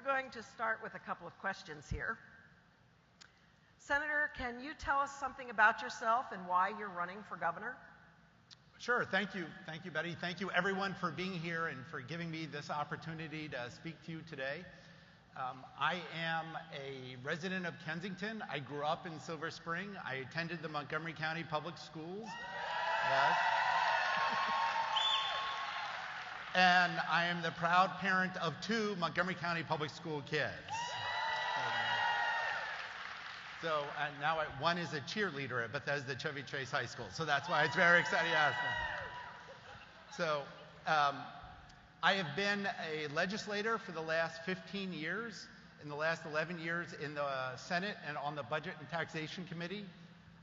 going to start with a couple of questions here. Senator, can you tell us something about yourself and why you're running for governor? Sure. Thank you. Thank you, Betty. Thank you, everyone, for being here and for giving me this opportunity to speak to you today. I am a resident of Kensington. I grew up in Silver Spring. I attended the Montgomery County Public Schools. Yes. And I am the proud parent of 2 Montgomery County Public School kids. So now one is a cheerleader at Bethesda Chevy Chase High School. So that's why it's very exciting. So I have been a legislator for the last 15 years, in the last 11 years in the Senate and on the Budget and Taxation Committee.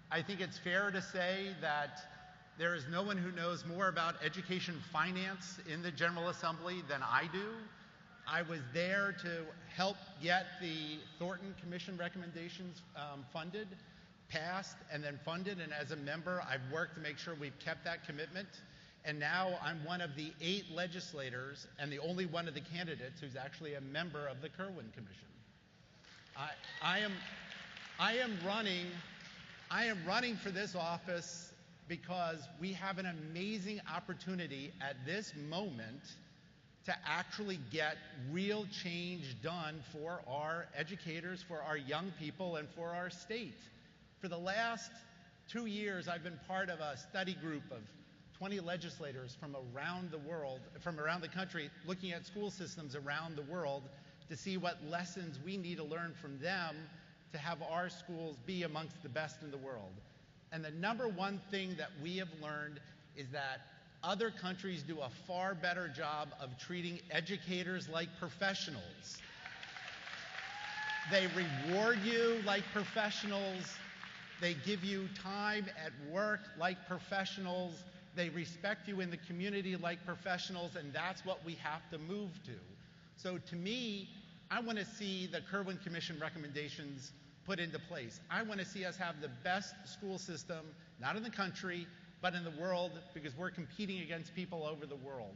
I think it's fair to say that there is no one who knows more about education finance in the General Assembly than I do. I was there to help get the Thornton Commission recommendations passed, and then funded. And as a member, I've worked to make sure we've kept that commitment. And now I'm one of the 8 legislators and the only one of the candidates who's actually a member of the Kirwan Commission. I am running for this office because we have an amazing opportunity at this moment to actually get real change done for our educators, for our young people, and for our state. For the last 2 years, I've been part of a study group of 20 legislators from around the world, from around the country, looking at school systems around the world to see what lessons we need to learn from them to have our schools be amongst the best in the world. And the number one thing that we have learned is that other countries do a far better job of treating educators like professionals. They reward you like professionals. They give you time at work like professionals. They respect you in the community like professionals, and that's what we have to move to. So to me, I want to see the Kirwan Commission recommendations put into place. I want to see us have the best school system, not in the country, but in the world, because we're competing against people over the world.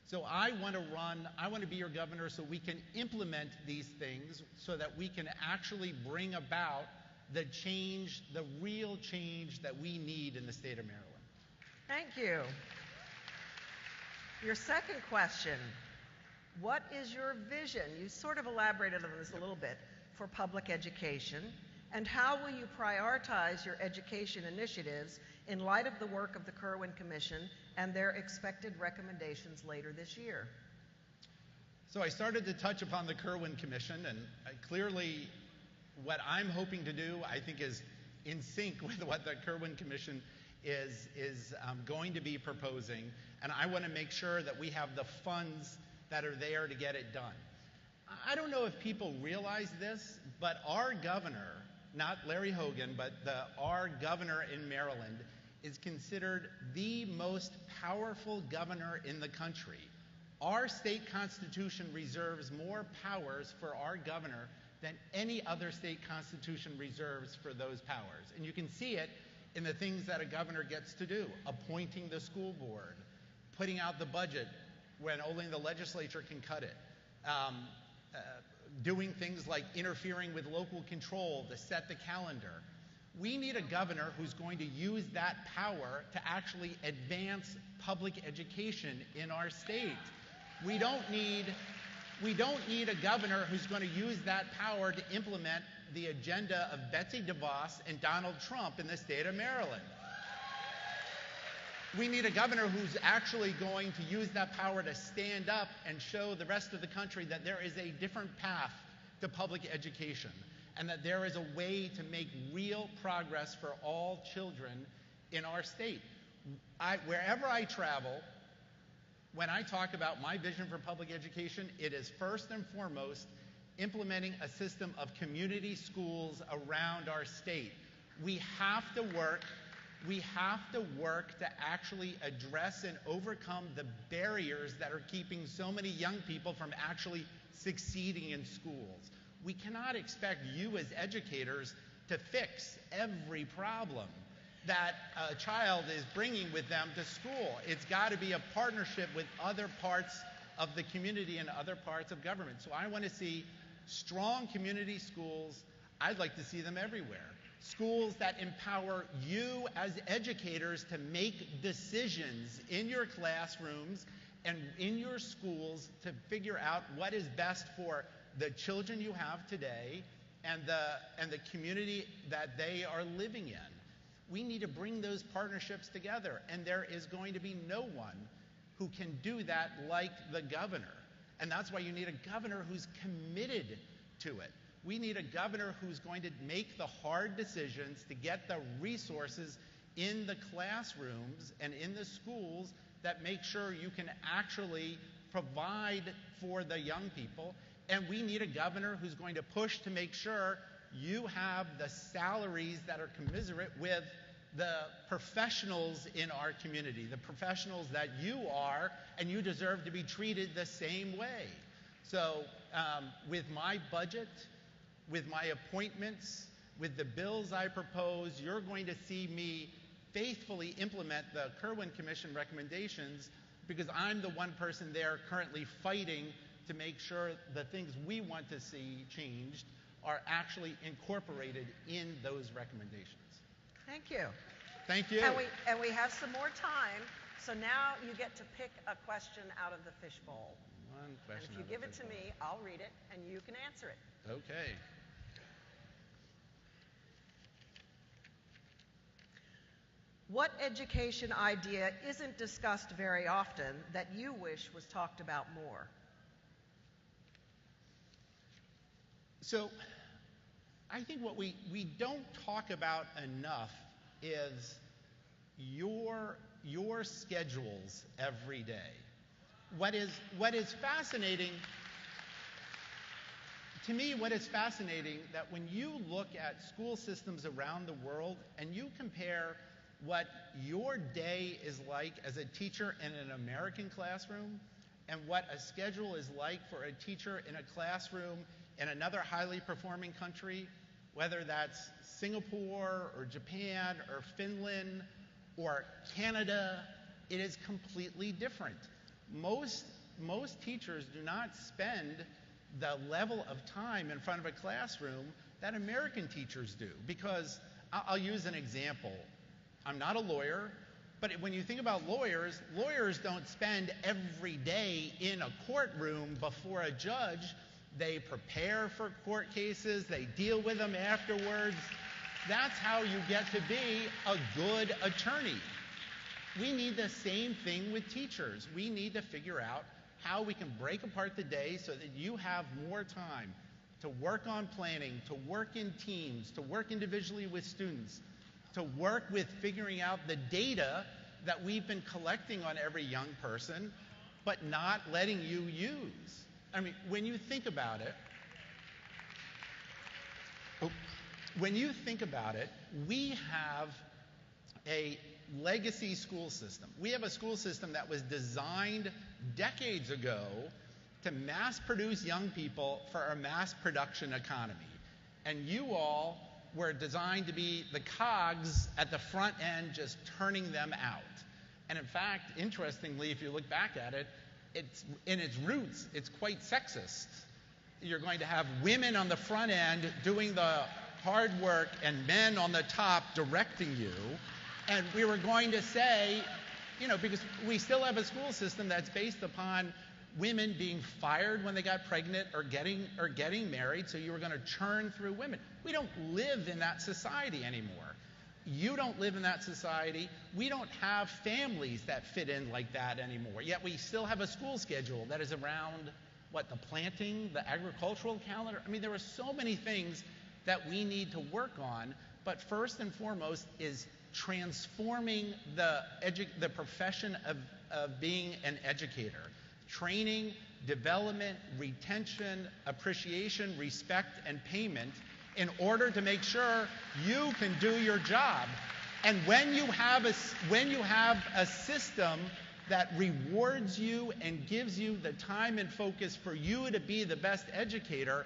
So I want to be your governor so we can implement these things so that we can actually bring about the change, the real change that we need in the state of Maryland. Thank you. Your second question, what is your vision? You sort of elaborated on this a little bit for public education, and how will you prioritize your education initiatives in light of the work of the Kirwan Commission and their expected recommendations later this year? So I started to touch upon the Kirwan Commission, and clearly what I'm hoping to do, I think, is in sync with what the Kirwan Commission is going to be proposing, and I want to make sure that we have the funds that are there to get it done. I don't know if people realize this, but our governor, not Larry Hogan, but our governor in Maryland, is considered the most powerful governor in the country. Our state constitution reserves more powers for our governor than any other state constitution reserves for those powers. And you can see it in the things that a governor gets to do: appointing the school board, putting out the budget when only the legislature can cut it, doing things like interfering with local control to set the calendar. We need a governor who's going to use that power to actually advance public education in our state. We don't need a governor who's going to use that power to implement the agenda of Betsy DeVos and Donald Trump in the state of Maryland. We need a governor who's actually going to use that power to stand up and show the rest of the country that there is a different path to public education, and that there is a way to make real progress for all children in our state. Wherever I travel, when I talk about my vision for public education, it is first and foremost implementing a system of community schools around our state. We have to work to actually address and overcome the barriers that are keeping so many young people from actually succeeding in schools. We cannot expect you as educators to fix every problem that a child is bringing with them to school. It's got to be a partnership with other parts of the community in other parts of government. So I want to see strong community schools. I'd like to see them everywhere. Schools that empower you as educators to make decisions in your classrooms and in your schools to figure out what is best for the children you have today and the community that they are living in. We need to bring those partnerships together, and there is going to be no one who can do that like the governor. And that's why you need a governor who's committed to it. We need a governor who's going to make the hard decisions to get the resources in the classrooms and in the schools that make sure you can actually provide for the young people. And we need a governor who's going to push to make sure you have the salaries that are commensurate with the professionals in our community, the professionals that you are, and you deserve to be treated the same way. So with my budget, with my appointments, with the bills I propose, you're going to see me faithfully implement the Kirwan Commission recommendations, because I'm the one person there currently fighting to make sure the things we want to see changed are actually incorporated in those recommendations. Thank you. Thank you. And we have some more time, so now you get to pick a question out of the fishbowl. One question. And if you give it to me, I'll read it, and you can answer it. Okay. What education idea isn't discussed very often that you wish was talked about more? So I think what we don't talk about enough is your schedules every day. What is fascinating to me, what is fascinating, that when you look at school systems around the world and you compare what your day is like as a teacher in an American classroom and what a schedule is like for a teacher in a classroom in another highly performing country, whether that's Singapore or Japan or Finland or Canada, it is completely different. Most teachers do not spend the level of time in front of a classroom that American teachers do. Because I'll use an example. I'm not a lawyer, but when you think about lawyers don't spend every day in a courtroom before a judge. They prepare for court cases, they deal with them afterwards. That's how you get to be a good attorney. We need the same thing with teachers. We need to figure out how we can break apart the day so that you have more time to work on planning, to work in teams, to work individually with students, to work with figuring out the data that we've been collecting on every young person, but not letting you use. I mean, when you think about it, we have a legacy school system. We have a school system that was designed decades ago to mass produce young people for a mass production economy. And you all were designed to be the cogs at the front end, just turning them out. And in fact, interestingly, if you look back at it, it's in its roots, it's quite sexist. You're going to have women on the front end doing the hard work and men on the top directing you. And we were going to say, because we still have a school system that's based upon women being fired when they got pregnant or getting married, so you were going to churn through women. We don't live in that society anymore. You don't live in that society. We don't have families that fit in like that anymore. Yet we still have a school schedule that is around, the planting, the agricultural calendar. I mean, there are so many things that we need to work on, but first and foremost is transforming the profession of being an educator. Training, development, retention, appreciation, respect, and payment in order to make sure you can do your job. And when you have a system that rewards you and gives you the time and focus for you to be the best educator,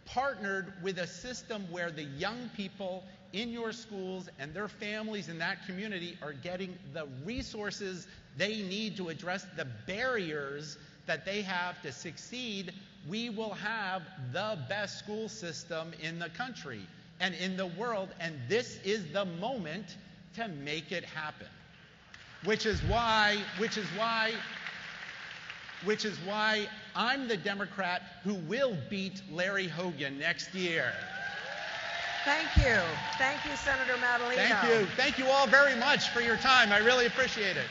partnered with a system where the young people in your schools and their families in that community are getting the resources they need to address the barriers that they have to succeed, we will have the best school system in the country and in the world, and this is the moment to make it happen. Which is why I'm the Democrat who will beat Larry Hogan next year. Thank you. Thank you, Senator Madaleno. Thank you. Thank you all very much for your time. I really appreciate it.